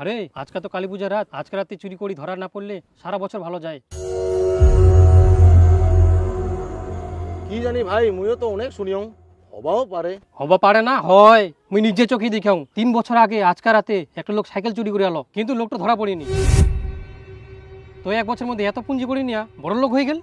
আরে আজকে তো কালী পূজার রাত, আজকে রাতে চুরি করি ধরা না পড়লে সারা বছর ভালো যায়। কি জানি ভাই, মুইও তো অনেক শুনিও, হবাও পারে। হবা পারে না হয়, মুই নিজে চোখে দেখাও 3 বছর আগে আজকে রাতে একটা লোক সাইকেল চুরি করে আলো, কিন্তু লোকটা ধরা পড়েনি। তো 1 বছরের মধ্যে এত পুঁজি করে নিয়া বড় লোক হয়ে গেল।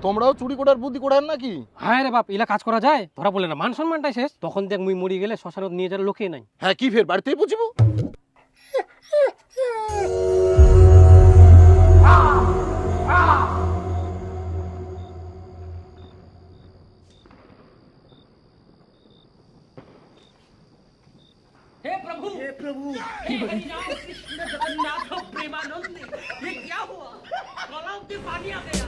তোমরাও চুরি করার বুদ্ধি করার নাকি? হ্যাঁ রে বাপ, এলা কাজ করা যায়, ধরা পড়লে না মান সম্মানটাই শেষ। তখন দেখ মুই মরি গেলে শ্মশানত নিয়ে যাওয়ার লোকেই নাই। হ্যাঁ, কি ফের বাড়িতেই বুঝিব? हे प्रभु हे हरिनाम कृष्ण जगन्नाथ प्रेमानंद, ये क्या हुआ? तालाब में पानी आ गया।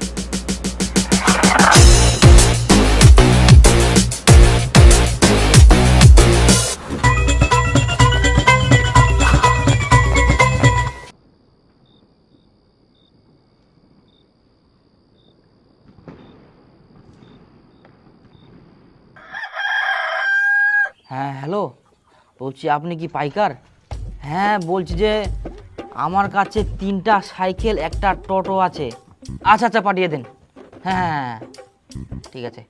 হ্যাঁ হ্যালো, বলছি আপনি কি পাইকার? হ্যাঁ বলছি যে আমার কাছে 3টা সাইকেল একটা টোটো আছে। আচ্ছা আচ্ছা পাঠিয়ে দিন। হ্যাঁ হ্যাঁ হ্যাঁ, ঠিক আছে।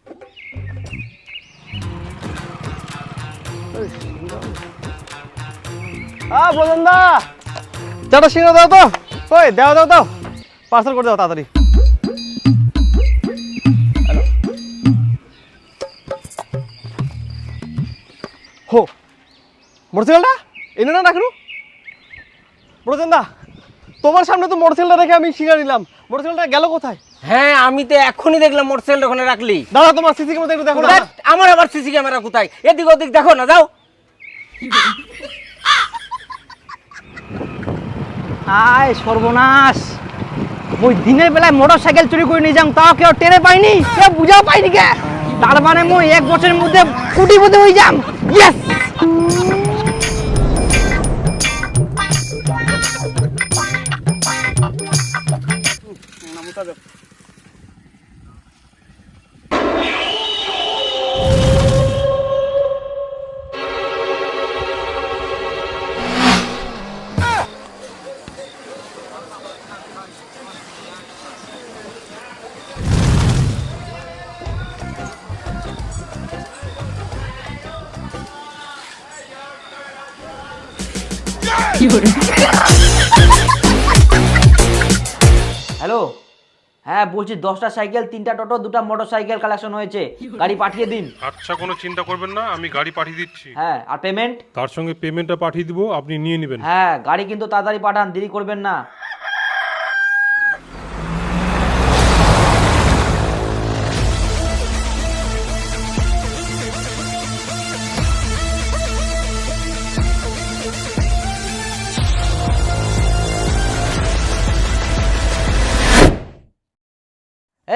প্রজনদা, চাটা সিঙ্গা দাও তো। ওই দাও দাও দাও, পার্সেল করে দাও তাড়াতাড়ি। হো, মোটরসাইকেলটা এনে না রাখুন। প্রজনদা, তোমার সামনে তো মোটরসাইকেলটা রেখে আমি সিঙ্গা নিলাম, মোটরসাইকেলটা গেল কোথায়? হ্যাঁ আমি তো এখনই দেখলাম মোটরসাইকেল ওখানে রাখলি। দাদা তোমার সিসি ক্যামেরা একটু দেখো না। ধ্যাৎ, আমার আবার সিসি ক্যামেরা কোথায়? এদিক ওদিক দেখো না, যাও। আয় সর্বনাশ, ওই দিনের বেলায় মোটর সাইকেল চুরি করে নিয়ে যাম, তাও কেউ টেরে পাইনি, কেউ বুঝা পাইনি কে। তার মানে মই 1 বছরের মধ্যে কোটিপতি হয়ে যাম। ইয়েস। হ্যালো, হ্যাঁ বলছি 10টা সাইকেল, 3টা টোটো, 2টা মোটর সাইকেল কালেকশন হয়েছে, গাড়ি পাঠিয়ে দিন। আচ্ছা, কোনো চিন্তা করবেন না, আমি গাড়ি পাঠিয়ে দিচ্ছি। হ্যাঁ, আর পেমেন্ট? তার সঙ্গে পেমেন্টটা পাঠিয়ে দিব, আপনি নিয়ে নেবেন। হ্যাঁ, গাড়ি কিন্তু তাড়াতাড়ি পাঠান, দেরি করবেন না।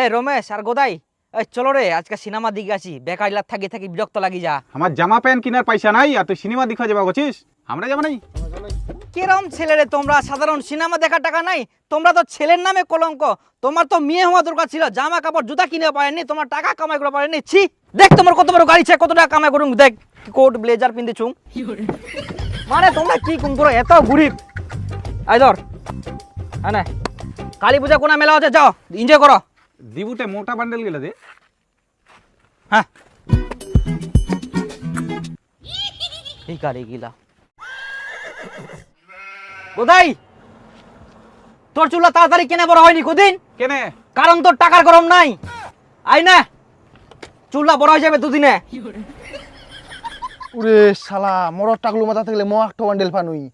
এই রমেশ আর গোদাই, এই চলো রে আজকে সিনেমা দিকে আসি, বেকার লাগ থাকি থাকি বিরক্ত লাগি যা। আমার জামা প্যান্ট কেনার পয়সা নাই আর তুই সিনেমা দেখা যাবা গছিস? আমরা যাবো নাই। কিরম ছেলে রে তোমরা, সাধারণ সিনেমা দেখার টাকা নাই? তোমরা তো ছেলের নামে কলঙ্ক। তোমার তো মেয়ে হওয়া দরকার ছিল, জামা কাপড় জুতা কিনে পারেনি, তোমার টাকা কামাই করে পারেনি। ছি, দেখ তোমার কত বড় গাড়ি ছে, কত টাকা কামাই করুন, দেখ কোট ব্লেজার পিনতেছুম। মানে তোমরা কি কোন করো, এত গরিব। আই ধর, হ্যাঁ না, কালী পূজা কোনা মেলা আছে, যাও এনজয় করো। দিবুতে মোটা বান্ডেল গেলে দে। হ্যাঁ এই গাড়ি গিলা কোথায়? তোর চুলা তাড়াতাড়ি কেনে বড় হয়নি কদিন? কেনে? কারণ তোর টাকার গরম নাই। আই না, চুলা বড় হয়ে যাবে দুদিনে। উরে শালা, মরর টাকলু মাথা থাকলে মো একটা বান্ডেল পানুই।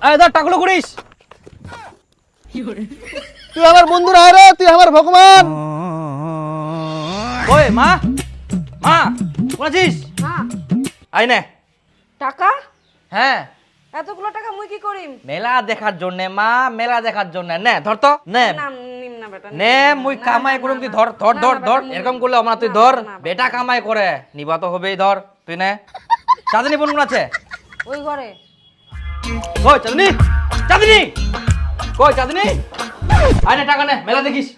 এই ধর টাকলো করিস। তুই আমার বন্ধু না রে, তুই আমার ভগবান। ওই মা, মা শুনেছিস? হ্যাঁ, আই না টাকা হ্যাঁ, এতগুলো টাকা মুই কি করিম? মেলা দেখার জন্য মা, মেলা দেখার জন্য। নে ধর তো, নে না নিম না বেটা, নে, মুই কামাই করুম, তুই ধর ধর ধর ধর। এরকম করলে আমরা, তুই ধর, বেটা কামাই করে নিবা তো হবেই, ধর তুই নে। চাঁদনি বোন আছে ওই ঘরে। ওই চাঁদনি, চাঁদনি কই চাঁদনি আয় না টাকা নে মেলা দেখিস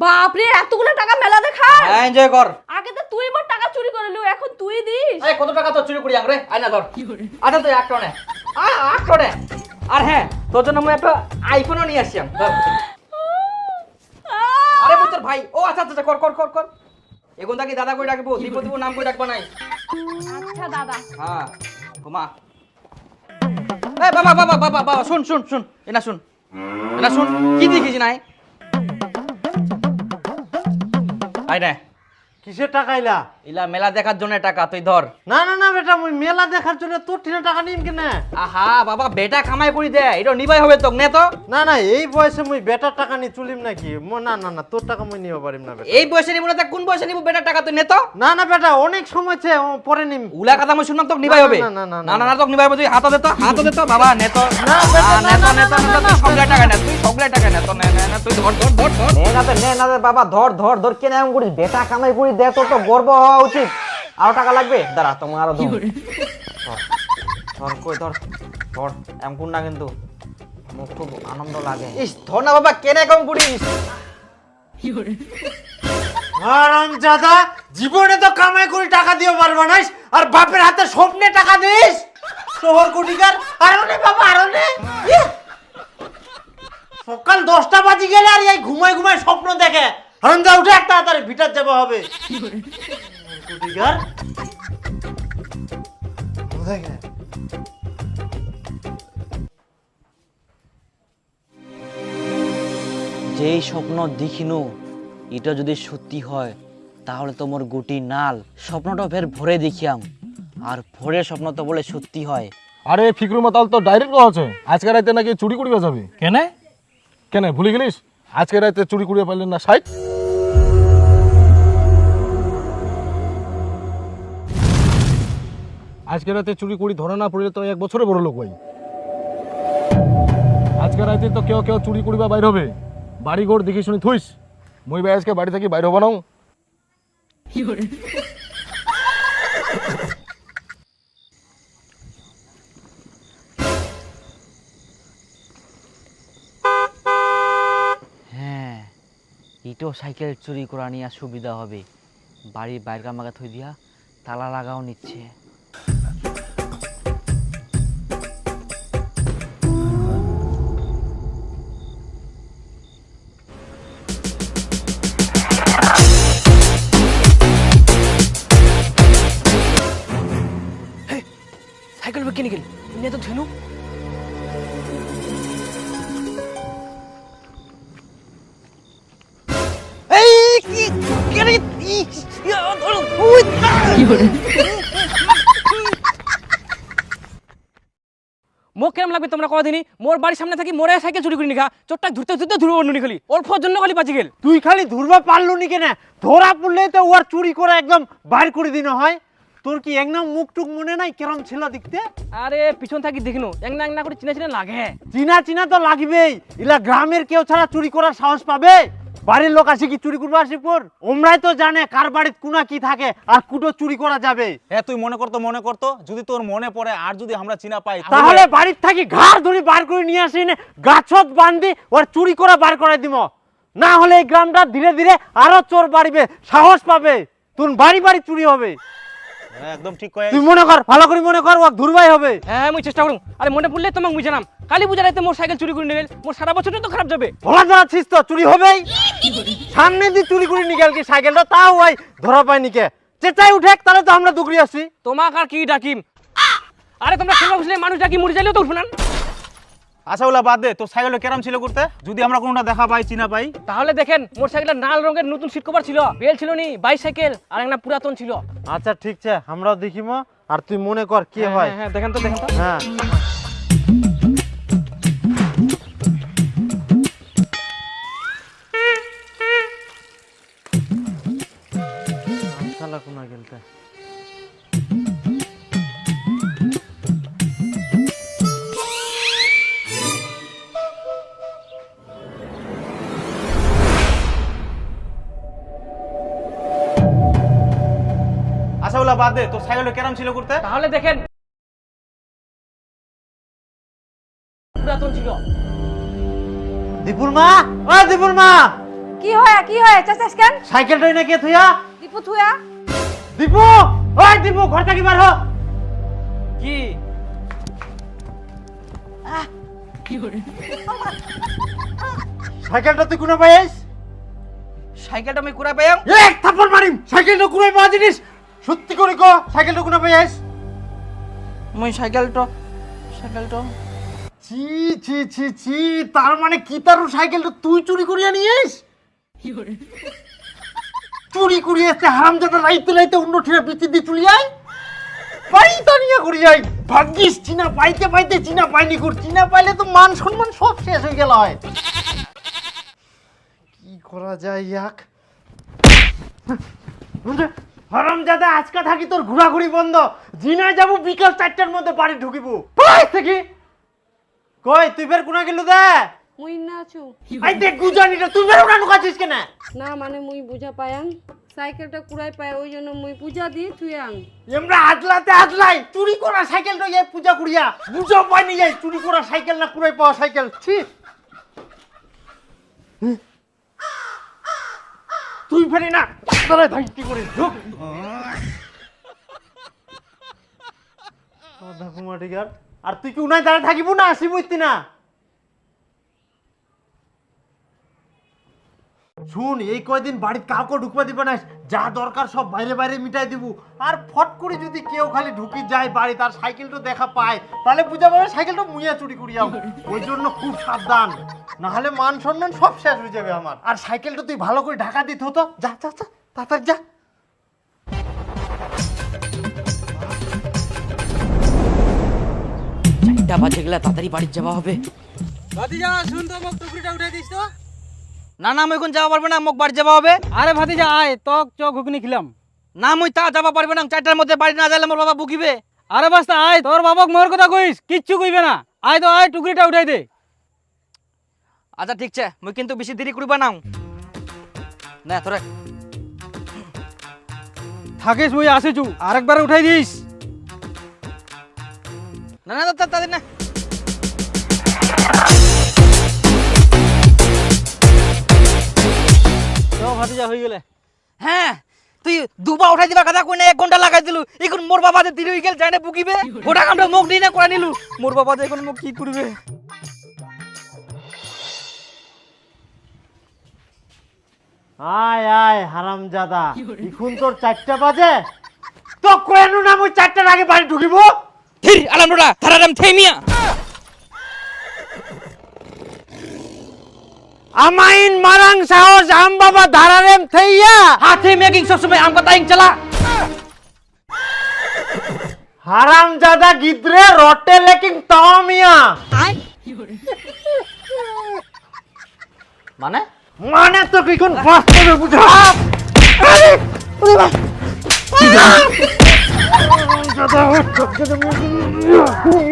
বাপরে এতগুলো টাকা মেলা দেখা হ্যাঁ এনজয় কর আগে তো তুই আমার টাকা চুরি করলু এখন তুই দিস এই কত টাকা তো চুরি করি আংরে আয় না ধর আচ্ছা তুই এক টনে আট টনে আর হ্যাঁ তোর জন্য আমি একটা আইফোনও নিয়ে আসছি ধর আরে তোর ভাই ও আচ্ছা আচ্ছা কর কর কর কর এখন তাকে দাদা কই ডাকবো দীপদীপ নাম কই ডাকবা নাই আচ্ছা দাদা হ্যাঁ ঘুমা এই বাবা বাবা বাবা বাবা শুন শুন শুন এনা শুন কি দেখিস নাই আই না কিসের টাকা ইলা? ইলা মেলা দেখার জন্য টাকা তুই ধর না না না বেটা মুই মেলা দেখার জন্য তোর ঠিনে টাকা নিম কেনে? আহা বাবা বেটা কামাই করি দে এটা নিবাই হবে তোক নে তো না না এই বয়সে মুই বেটার টাকা নি চুলিম নাকি? না না না তোর টাকা মুই নিব পারিম না বেটা। এই বয়সে নিব না তা কোন বয়সে নিব বেটা টাকা তুই নে তো না না বেটা অনেক সময় আছে পরে নিম। উলা কথা মই শুনলাম তোক নিবাই হবে না, না, না, না না না তোক নিবাই হবে তুই হাত দে তো বাবা নে তো না, বেটা, নে তো নে তো তুই সবগুলা টাকা নে তুই সবগুলা টাকা নে তো নে নে নে তুই ধর ধর ধর ধর নে না বাবা ধর ধর ধর কেন এমন করিস? বেটা কামাই করি দে তোর তো গর্ব হওয়া উচিত। আরো টাকা লাগবে? দাঁড়া তোমার আরো ধর ধর কই ধর ধর এম কোন না কিন্তু মোক খুব আনন্দ লাগে ইস ধর না বাবা কেনে কম করিস আরাম জাদা জীবনে তো কামাই করে টাকা দিও পারবা না আর বাপের হাতে স্বপ্নে টাকা দিস শহর কোটিকার আরনে বাবা আরনে সকাল 10টা বাজি গেলে আর এই ঘুমাই ঘুমাই স্বপ্ন দেখে হারামজা উঠে একটা তাড়াতাড়ি ভিটার যাবে হবে কোটিকার দেখে যেই স্বপ্ন দেখিনু এটা যদি সত্যি হয় তাহলে তো মোর গুটি নাল স্বপ্নটা ফের ভরে দেখিয়াম আর ভোরের স্বপ্ন তো বলে সত্যি হয় আরে ফিকরু মাতাল তো ডাইরেক্ট কথা আজকে রাতে নাকি চুরি করিয়া যাবি কেনে কেন ভুলে গেলিস আজকে রাতে চুরি করিয়া পাইলেন না সাইড আজকে রাতে চুরি করি ধরা না পড়লে তো 1 বছরে বড় লোক ভাই আজকে রাতে তো কেউ কেউ চুরি করিবা বাইর হবে বাড়ি ঘর দেখি শুনি থুইস মই ভাই আজকে বাড়ি থেকে বাইর হবা নাও হ্যাঁ ইটো সাইকেল চুরি করা নিয়ে সুবিধা হবে বাড়ির বাইরে আমাকে থই দিয়া তালা লাগাও নিচ্ছে সাইকেল বেঁকে নিয়ে গেল নিয়ে তো ধেনু মোক কেমন লাগবে তোমরা কদিনই মোর বাড়ির সামনে থাকি মোরে সাইকেল চুরি করে নিখা চোরটা ধরতে ধরতে ধরবো নুনি খালি অল্পর জন্য খালি বাঁচি গেল তুই খালি ধরবা পারলু নি কেন ধরা পড়লে তো ওর চুরি করে একদম বাইর করে দিন হয় তোর কি একদম মুখ টুক মনে নাই কেরম ছিল দেখতে আরে পিছন থাকি দেখিনো এক না করে চিনা চিনা লাগে চিনা চিনা তো লাগবেই ইলা গ্রামের কেউ ছাড়া চুরি করার সাহস পাবে বাড়ির লোক আসে কি চুরি করবো আসে পর ওমরাই তো জানে কার বাড়িতে কোনা কি থাকে আর কুটো চুরি করা যাবে হ্যাঁ তুই মনে করতো যদি তোর মনে পড়ে আর যদি আমরা চিনা পাই তাহলে বাড়ির থাকি ঘাড় ধরে বার করে নিয়ে আসি না গাছত বান্ধি ওর চুরি করা বার করে দিব না হলে এই গ্রামটা ধীরে ধীরে আরো চোর বাড়িবে সাহস পাবে তোর বাড়ি বাড়ি চুরি হবে একদম ঠিক কয়ে তুই মনে কর ভালো করে মনে কর ও ধুরবাই হবে হ্যাঁ আমি চেষ্টা করুম আরে মনে পড়লে তোমাকে বুঝালাম কালী পূজা রাতে মোর সাইকেল চুরি করে নিয়ে গেল মোর সারা বছরটা তো খারাপ যাবে ভোলা ধরাচ্ছিস তো চুরি হবেই সামনে দিয়ে চুরি করে নিয়ে গেল কি সাইকেলটা তাও ওই ধরা পায়নি কে চেঁচাই উঠে তাহলে তো আমরা দুগরি আসি তোমাকে আর কি ডাকিম আরে তোমরা খেলা বুঝলে মানুষ ডাকি মরে যাইলেও তো উঠবো না আচ্ছা ওলা বাদ দে তোর সাইকেলটা কেরাম ছিল করতে যদি আমরা কোনটা দেখা পাই চিনা পাই তাহলে দেখেন মোর সাইকেলটা লাল রঙের নতুন সিট কভার ছিল বেল ছিল নি বাইসাইকেল আর একটা পুরাতন ছিল আচ্ছা ঠিক আছে আমরাও দেখিম আর তুই মনে কর কি হয় হ্যাঁ দেখেন তো হ্যাঁ শালা কোনা গেলতে আচ্ছা ওলা বাদ দে তোর সাইকেলটা কেরাম ছিল করতে তাহলে দেখেন দীপুর মা, ও দীপুর মা, কি হয় চাচাস কেন সাইকেলটা এনে কে থুয়া? দীপু থুয়া দীপু, ওই দীপু, ঘর থেকে বার হ। কি সাইকেলটা তুই কোনে পাইস? সাইকেলটা আমি কুড়া পেয়াম? এক থাপ্পড় মারিম। সাইকেলটা কোনে পাওয়া জিনিস? সত্যি করে কো, সাইকেলটা কোনে পাইস? মুই সাইকেলটা ছি ছি ছি ছি, তার মানে কি তার সাইকেলটা তুই চুরি করিয়া নিয়েস? চুরি করিয়া এসে হারামজাদা রাইতে রাইতে অন্য ঠিরা বিচি দিয়ে চুলি আয়, পাইতা নিয়ে করি আয়। ভাগ্যিস চিনা পাইতে পাইতে চিনা পাইনি কর, চিনা পাইলে তো মান সম্মান সব শেষ হয়ে গেল হয়। কি করা যায় ইয়াক? হারামজাদা, আজকে থাকি তোর ঘোরাঘুরি বন্ধ। জিনা যাবো বিকাল 4টার মধ্যে বাড়ি ঢুকিব। পাইস থেকে কই তুই বের কোনা গেলু দে? মুই না আছু আই দেখ গুজানিটা তুই বের কোনা ঢুকাছিস কেন? না মানে মুই বুঝা পায়াং সাইকেলটা কুড়াই পায় ওই জন্য মুই পূজা দিয়ে থুয়াং। এমরা আদলাতে আদলাই চুরি করা সাইকেলটা এই পূজা করিয়া বুঝা পাইনি যাই চুরি করা সাইকেল না কুড়াই পাওয়া সাইকেল। ছি, তুই ফেরি না দাঁড়ায় ধাইটি করে ঢুক। আর তুই কি উনাই দাঁড়ায় থাকিব না আসিবই না? শুন, এই কয়দিন বাড়িতে কাউকে ঢুকবা দিবে না, যা দরকার সব বাইরে বাইরে মিটাই দিব। আর ফট করে যদি কেউ খালি ঢুকি যায় বাড়ি, তার সাইকেলটা দেখা পায়, তাহলে বুঝা পাবে সাইকেলটা মুইয়া চুরি করিয়াও। ওই জন্য খুব সাবধান, না হলে মান সম্মান সব শেষ হয়ে যাবে আমার। আর সাইকেলটা তুই ভালো করে ঢাকা দিতে হতো। যা যা যা তাড়াতাড়ি যা। চারটা বাজে গেলে তাড়াতাড়ি বাড়ি যাওয়া হবে। ভাতিজা শুন তো, মোক টুকরিটা উঠাই দিস তো। না না, মুই এখন যাওয়া পারবে না, মোক বাড়ি যাওয়া হবে। আরে ভাতিজা আয়, তক চক ঘুগনি খিলাম। না মুই তা যাওয়া পারবে না, 4টার মধ্যে বাড়ি না যাইলে মোর বাবা বুকিবে। আরে বাস্তা আয়, তোর বাবাক মোর কথা কইস, কিচ্ছু কইবে না। আয় তো আয়, টুকরিটা উঠাই দে। আচ্ছা ঠিক আছে, মুই কিন্তু বেশি দেরি করিবা না। না তোরে থাকিস, মুই আসিছু, আরেকবার উঠাই দিস। না না তাদের না। তো ভাতিজা হয়ে গেলে। হ্যাঁ, তুই দুবার উঠাই দিবা কথা কই না, 1 ঘন্টা লাগাই দিলু। এখন মোর বাবা যে দেরি হয়ে গেল, জানে বুকিবে। গোটা কামটা মুখ দিয়ে না করে নিলু। মোর বাবা যে এখন মুখ কি করবে? আয় আয় হারামজাদা, এখন তোর 4টা বাজে, তো কেন না মুই 4টার আগে বাড়ি ঢুকিব? ঠিক আলামডা থারারাম থেমিয়া আমাইন মারাং সাহস আম বাবা ধারারেম থেইয়া হাতে মেকিং সবসময় আম কথাইং চালা। হারামজাদা গিদ্রে রটে লেকিং তামিয়া। মানে মানে তো কি কোন বাস্তবে বুঝা? আরে ওরে বাবা,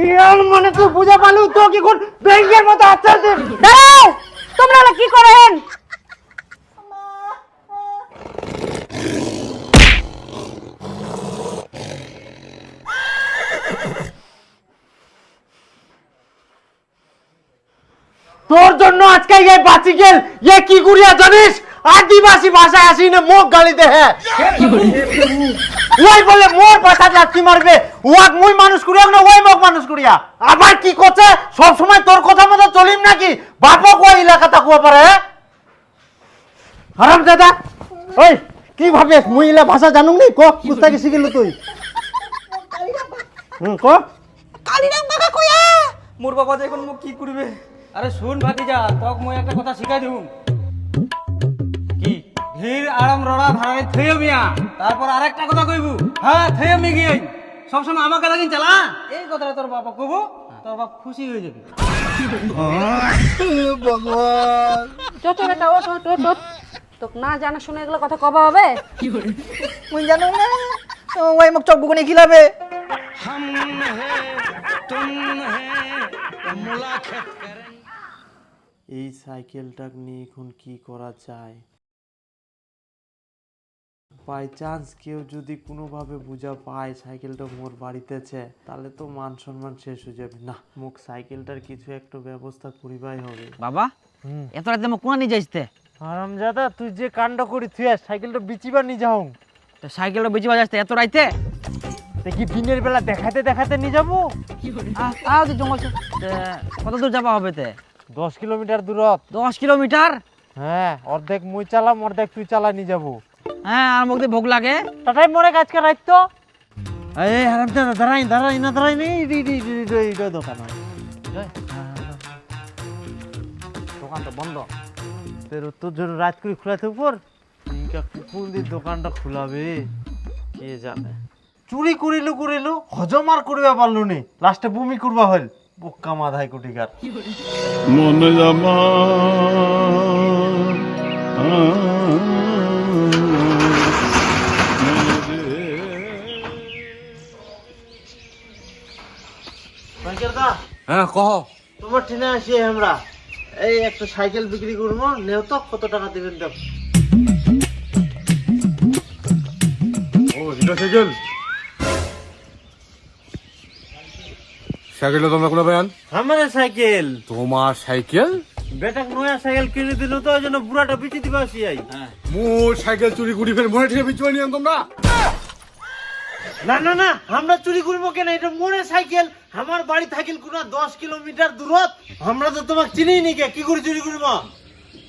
ইয়ার মানে তো বুঝা পালু তো কি কোন ব্যাংকের মতো আচার দে। দাঁড়াও, তোমরা কি করেন? তোর জন্য আজকে এই বাঁচি গেল। এ কি করিয়া জানিস? আদিবাসী ভাষায় আসি না মুখ গালি দেহে। ওই বলে মোর ভাষা লাঠি মারবে, ওয়াক মুই মানুষ করিয়া না ওই মুখ মানুষ করিয়া। আবার কি করছে? সব সময় তোর কথা মতো চলিম নাকি? বাপক ওই এলাকাটা কুয়া পারে। হারামজাদা, ওই কি ভাবিস মুই এলা ভাষা জানুম নি? ক কুস্তা কি শিখিলু তুই? ক কালিরাম কাকা কইয়া মোর বাবা যে এখন মুখ কি করবে? আরে শুন ভাতিজা, তক মই একটা কথা শিখাই দেবো। কি ধীর আরাম রড়া ধারে থেয়ে মিয়া, তারপর আরেকটা কথা কইবু। হ্যাঁ থেয়ে মি গিয়ে সবসময় আমাকে লাগিন চালা। এই কথাটা তোর বাবা কব, তোর বাপ খুশি হয়ে যাবে। চট বেটা ওট ওট ওট ওট। তোক না জানা শুনে এগুলো কথা কবা হবে? মুই জানো না, ওই মুখ চক বুকুনি খিলাবে। এই সাইকেলটা নিয়ে এখন কি করা যায়? বাই চান্স কেউ যদি কোনোভাবে বুঝা পায় সাইকেলটা মোর বাড়িতেছে, তাহলে তো মান সম্মান শেষ হয়ে যাবে। না, মুখ সাইকেলটার কিছু একটা ব্যবস্থা করিবাই হবে। বাবা এত রাতে আমি কোনা নিয়ে যাইতে আরামজাদা তুই যে কাণ্ড করি তুই সাইকেলটা বিচিবার নিয়ে যাও। তো সাইকেলটা বেশি বাজাইতে এত রাইতে দেখি দিনের বেলা দেখাতে দেখাতে নিয়ে যাবো। তো জঙ্গল কত দূর যাবা হবে তে? 10 কিলোমিটার দূরত। 10 কিলোমিটার? হ্যাঁ, অর্ধেক মুই চালাম, অর্ধেক তুই চালা নিয়ে যাবো। হ্যাঁ, আর মুখ দিয়ে ভোগ লাগে। তাই মনে কাজকে রাখত। এই হারামজাদা দাঁড়াই নেই দোকান দোকানটা বন্ধ। তোর জন্য রাত করে খোলাতে উপর কোন দিন দোকানটা খোলাবে কে জানে। চুরি করিলো হজম আর করবে পারলো নি, লাস্টে বমি করবা হল। বোকা মাথায় কুটিকার মনে জামা হ্যাঁ কহ। তোমার ঠিনে আসি আমরা এই একটা সাইকেল বিক্রি করবো, নেও তো কত টাকা দেবেন দেব। ও এটা সাইকেল, সাইকেলটা তোমরা কোথায় পেলেন? আমাদের সাইকেল। তোমার সাইকেল? বেটা নয়া সাইকেল কিনে দিল তো, ওই জন্য বুড়াটা বিচি দিবা আসি। মোর সাইকেল চুরি করি ফের মনে ঠিক বিচুয়া নিয়ে তোমরা? না আমরা চুরি করবো কেন, এটা মোরে সাইকেল। আমার বাড়ি থাকিল কোন 10 কিলোমিটার দূরত। আমরা তো তোমাকে চিনি নি, কে কি করে চুরি করবো?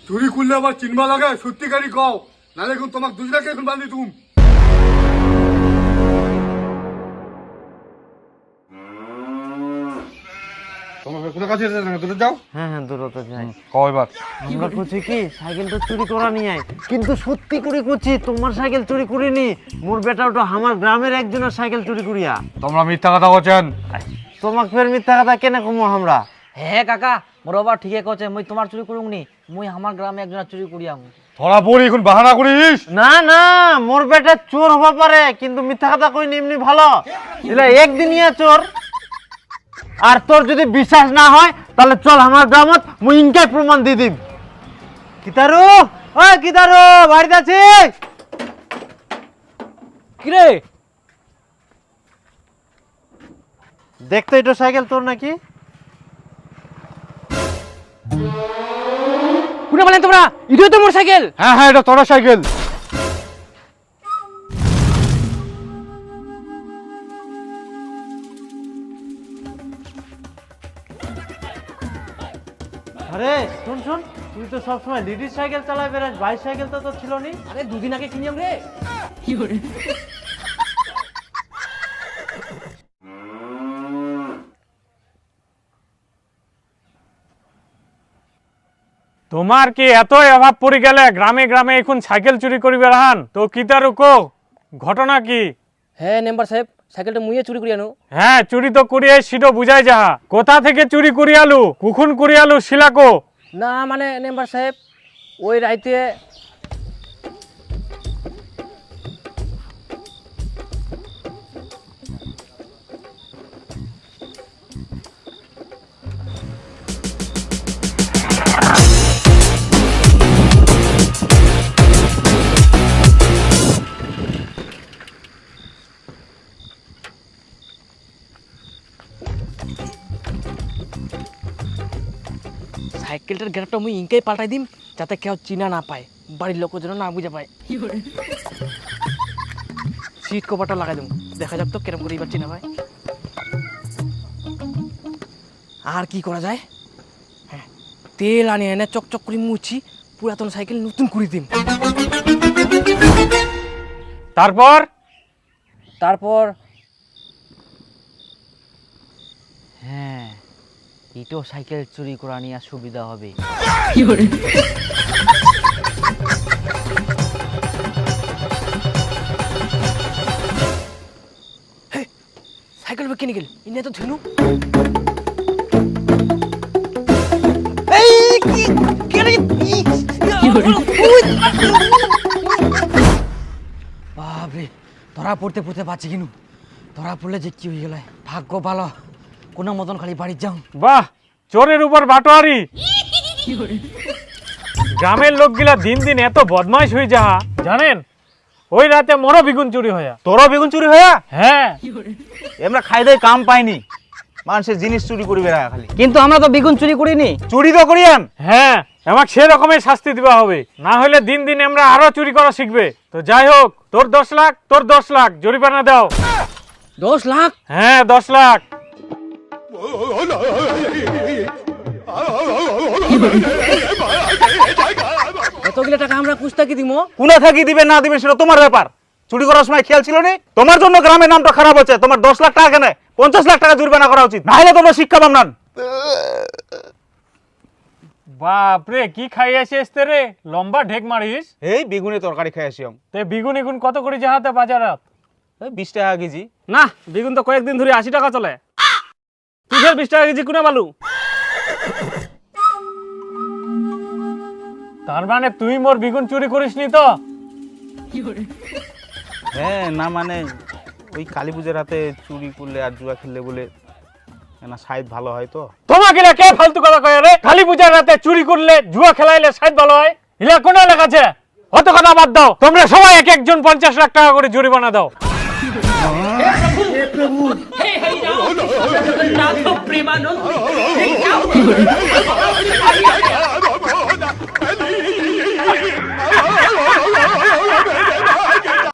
চুরি করলে আবার চিনবা লাগে, সত্যিকারই কও, নালে এখন তোমাকে দুজনাকে এখন বান্ধি তুম। হ্যাঁ দূরত যাই। কয়বার আমরা করছি কি সাইকেলটা চুরি করা নিয়ে আয়, কিন্তু সত্যি করে করছি, তোমার সাইকেল চুরি করিনি। মোর বেটা ওটা আমার গ্রামের একজনের সাইকেল চুরি করিয়া। তোমরা মিথ্যা কথা বলছেন। তোমাকে ফের মিথ্যা কথা কেন কমো আমরা? হ্যাঁ কাকা, মোর বাবা ঠিকই কছে, মুই তোমার চুরি করুম নি, মুই আমার গ্রামে একজনের চুরি করিয়াম। ধরা পড়ি এখন বাহানা করিস? না মোর বেটা চোর হবা পারে, কিন্তু মিথ্যা কথা কইনি এমনি ভালো। এলা একদিনিয়া চোর। আর তোর যদি বিশ্বাস না হয় তাহলে চল আমার গ্রামত, মুই ইনকাই প্রমাণ দিয়ে দিম। কিতারু, ও কিতারু বাড়িতে আছিস? কিরে দেখতো এটা সাইকেল তোর নাকি? কোনে বলেন তোমরা? ইডিও তো মোর সাইকেল। হ্যাঁ এটা তোর সাইকেল। আরে শুন, তুই তো সবসময় লেডিস সাইকেল চালাই বেড়াস, বাইক সাইকেল তো তোর ছিল নি? আরে দুদিন আগে কিনিয়াম রে। তোমার কি এতই অভাব পড়ে গেলে গ্রামে গ্রামে এখন সাইকেল চুরি করিবে রাহান? তো কিতারু কো ঘটনা কি? হ্যাঁ মেম্বার সাহেব, সাইকেলটা মুইয়ে চুরি করি আনো। হ্যাঁ চুরি তো করিয়ে সিটো বুঝাই যাহা, কোথা থেকে চুরি করিয়ালু, কুকুন করিয়ালু শিলাকো? না মানে মেম্বার সাহেব, ওই রাইতে সাইকেলটার গ্যাপটা মুই ইনকাই পাল্টাই দিম, যাতে কেউ চিনা না পায়, বাড়ির লোক যেন না বুঝে পায়। সিট কভারটা লাগাই দিম, দেখা যাক তো কেরম করে এবার চিনা পায়। আর কি করা যায়? হ্যাঁ, তেল আনি এনে চকচক করে মুছি, পুরাতন সাইকেল নতুন করে দিম। তারপর হ্যাঁ, ইটো সাইকেল চুরি করা নিয়ে সুবিধা হবে। সাইকেল কিনে গেল ইনে তো ধেনু। বাপরে, ধরা পড়তে পড়তে পাচ্ছি কিনু। ধরা পড়লে যে কি হয়ে গেল, ভাগ্য ভালো কোনো মতন খালি বাড়ি যাও। বাহ, চোরের উপর বাটোয়ারি। গ্রামের লোকগুলা দিন দিন এত বদমাইশ হয়ে যাহা জানেন। ওই রাতে মোরও বেগুন চুরি হয়া। তোরও বেগুন চুরি হয়া? হ্যাঁ, আমরা খাই দেয় কাম পাইনি। মানুষের জিনিস চুরি করি বেড়া খালি। কিন্তু আমরা তো বেগুন চুরি করিনি। চুরি তো করিয়ান। হ্যাঁ, আমাকে সেরকমের শাস্তি দেওয়া হবে, না হলে দিন দিন আমরা আরো চুরি করা শিখবে। তো যাই হোক, তোর 10 লাখ, তোর 10 লাখ জরিমানা দাও। 10 লাখ? হ্যাঁ 10 লাখ। এতগুলো টাকা আমরা কুস্তা কি দিমো? কোনা থাকি দিবেন না দিবেন সেটা তোমার ব্যাপার। চুরি করার সময় খেয়াল ছিল না? তোমার জন্য গ্রামের নামটা খারাপ হচ্ছে। তোমার 10 লাখ টাকা কেন 50 লাখ টাকা জরিমানা করা উচিত, না হলে তোমরা শিক্ষা পাম না। বাপরে, কি খাই আসিস রে, লম্বা ঢেক মারিস। এই বেগুনে তরকারি খাই আসি আমি। তে বেগুন এগুন কত করে যাহাতে বাজারাত? 20 টাকা কেজি। না, বেগুন তো কয়েকদিন ধরে 80 টাকা চলে। তুই 20 টাকা কেজি কোনে বালু? তার মানে তুই মোর বেগুন চুরি করিসনি তো? হ্যাঁ, না মানে ওই কালী পূজার রাতে চুরি করলে আর জুয়া খেললে বলে না সাইড ভালো হয় তো। তোমাকে কে ফালতু কথা কয় রে? কালী পূজার রাতে চুরি করলে জুয়া খেলাইলে সাইড ভালো হয়? ইলা কোন লেখা আছে? অত কথা বাদ দাও, তোমরা সবাই এক একজন 50 লাখ টাকা করে জরিমানা দাও। हे हरिराम कृष्ण जगन्नाथ प्रेमानंद ये क्या हुआ?